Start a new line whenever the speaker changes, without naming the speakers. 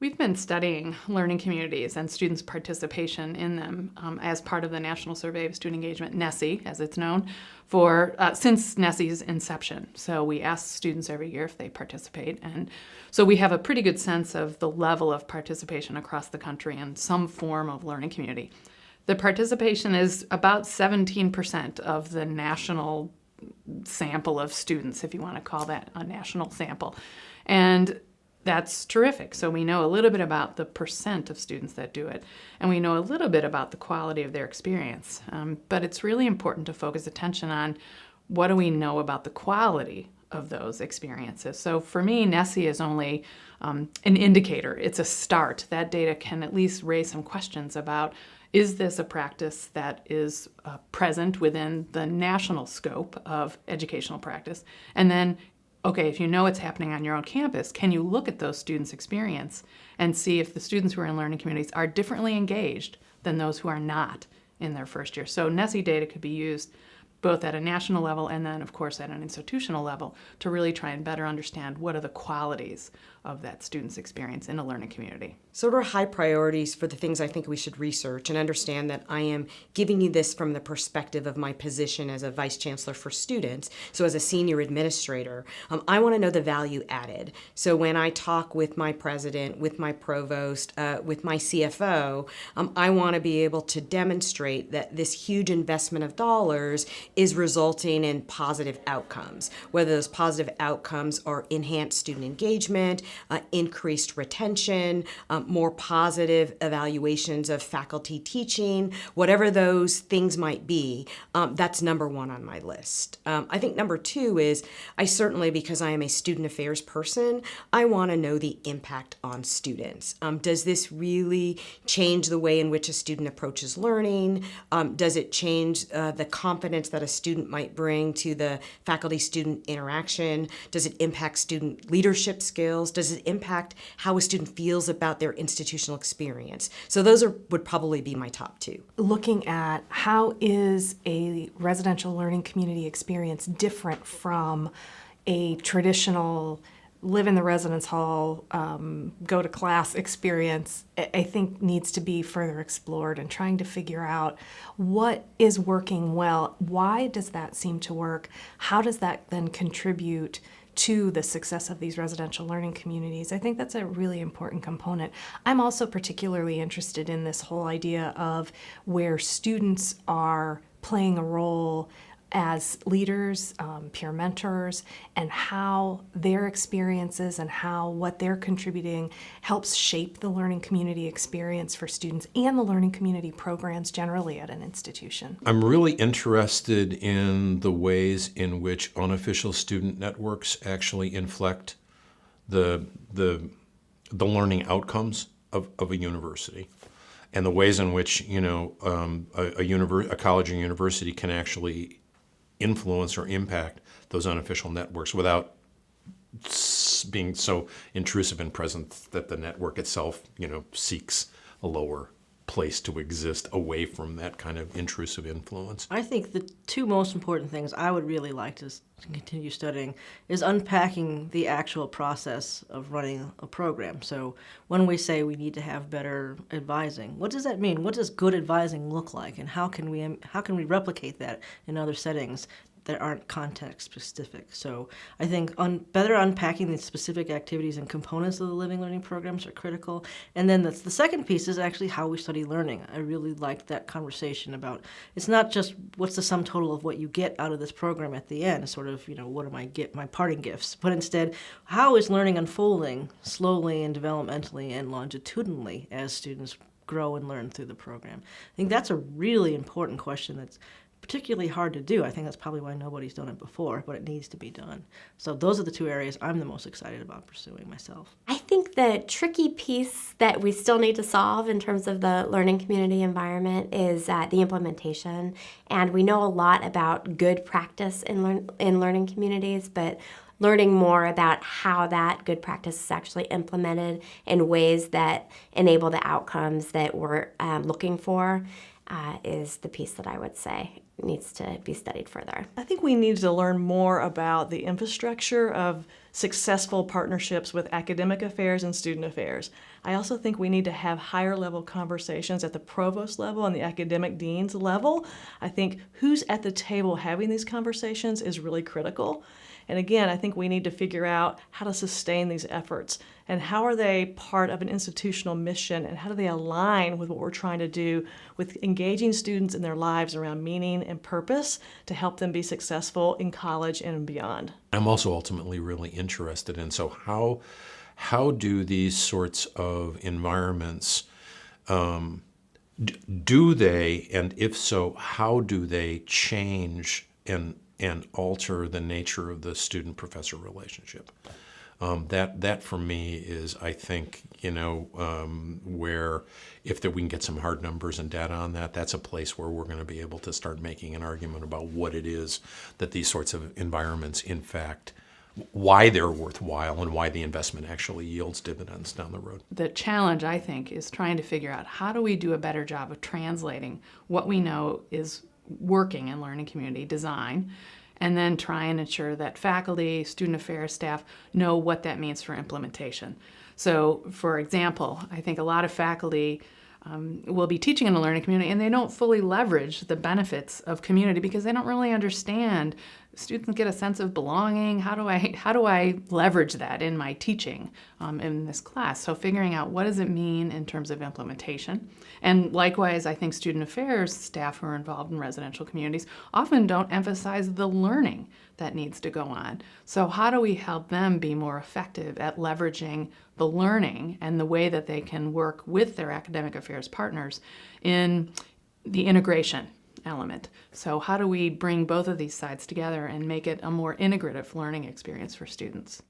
We've been studying learning communities and students' participation in them as part of the National Survey of Student Engagement, NSSE, as it's known, since NSSE's inception. So we ask students every year if they participate. And so we have a pretty good sense of the level of participation across the country in some form of learning community. The participation is about 17% of the national sample of students, if you want to call that a national sample. And that's terrific. So we know a little bit about the percent of students that do it, and we know a little bit about the quality of their experience. But it's really important to focus attention on what do we know about the quality of those experiences. So for me, NSSE is only an indicator. It's a start. That data can at least raise some questions about, is this a practice that is present within the national scope of educational practice? And then, okay, if you know it's happening on your own campus, can you look at those students' experience and see if the students who are in learning communities are differently engaged than those who are not in their first year? So NSSE data could be used both at a national level and then, of course, at an institutional level to really try and better understand what are the qualities of that student's experience in a learning community.
So what are high priorities for the things I think we should research, and understand that I am giving you this from the perspective of my position as a vice chancellor for students. So as a senior administrator, I want to know the value added. So when I talk with my president, with my provost, with my CFO, I want to be able to demonstrate that this huge investment of dollars is resulting in positive outcomes, whether those positive outcomes are enhanced student engagement, increased retention, more positive evaluations of faculty teaching, whatever those things might be. That's number one on my list. I think number two is, I certainly, because I am a student affairs person, I want to know the impact on students. Does this really change the way in which a student approaches learning? Does it change the confidence that a student might bring to the faculty-student interaction? Does it impact student leadership skills? Does it impact how a student feels about their institutional experience? So those would probably be my top two.
Looking at how is a residential learning community experience different from a traditional live in the residence hall, go to class experience, I think needs to be further explored, and trying to figure out what is working well. Why does that seem to work? How does that then contribute to the success of these residential learning communities? I think that's a really important component. I'm also particularly interested in this whole idea of where students are playing a role as leaders, peer mentors, and how their experiences and how what they're contributing helps shape the learning community experience for students and the learning community programs generally at an institution.
I'm really interested in the ways in which unofficial student networks actually inflect the learning outcomes of a university, and the ways in which a college or university can actually influence or impact those unofficial networks without being so intrusive and present that the network itself, seeks a lower place to exist away from that kind of intrusive influence.
I think the two most important things I would really like to continue studying is unpacking the actual process of running a program. So when we say we need to have better advising, what does that mean? What does good advising look like, and how can we replicate that in other settings that aren't context specific? So I think better unpacking the specific activities and components of the living learning programs are critical. And then the second piece is actually how we study learning. I really liked that conversation about, it's not just what's the sum total of what you get out of this program at the end, sort of, what are my parting gifts, but instead, how is learning unfolding slowly and developmentally and longitudinally as students grow and learn through the program? I think that's a really important question that's particularly hard to do. I think that's probably why nobody's done it before, but it needs to be done. So those are the two areas I'm the most excited about pursuing myself.
I think the tricky piece that we still need to solve in terms of the learning community environment is the implementation. And we know a lot about good practice in learning communities, but learning more about how that good practice is actually implemented in ways that enable the outcomes that we're looking for. is the piece that I would say needs to be studied further.
I think we need to learn more about the infrastructure of successful partnerships with academic affairs and student affairs. I also think we need to have higher level conversations at the provost level and the academic dean's level. I think who's at the table having these conversations is really critical. And again, I think we need to figure out how to sustain these efforts and how are they part of an institutional mission and how do they align with what we're trying to do with engaging students in their lives around meaning and purpose to help them be successful in college and beyond.
I'm also ultimately really interested in, so how do these sorts of environments, do they, and if so, how do they change and alter the nature of the student-professor relationship? That for me is, I think, where if we can get some hard numbers and data on that, that's a place where we're going to be able to start making an argument about what it is that these sorts of environments, in fact, why they're worthwhile and why the investment actually yields dividends down the road.
The challenge, I think, is trying to figure out how do we do a better job of translating what we know is working in learning community design, and then try and ensure that faculty, student affairs staff know what that means for implementation. So, for example, I think a lot of faculty will be teaching in a learning community and they don't fully leverage the benefits of community because they don't really understand. Students get a sense of belonging. How do I leverage that in my teaching in this class? So figuring out what does it mean in terms of implementation. And likewise, I think student affairs staff who are involved in residential communities often don't emphasize the learning that needs to go on. So how do we help them be more effective at leveraging the learning and the way that they can work with their academic affairs partners in the integration element? So how do we bring both of these sides together and make it a more integrative learning experience for students?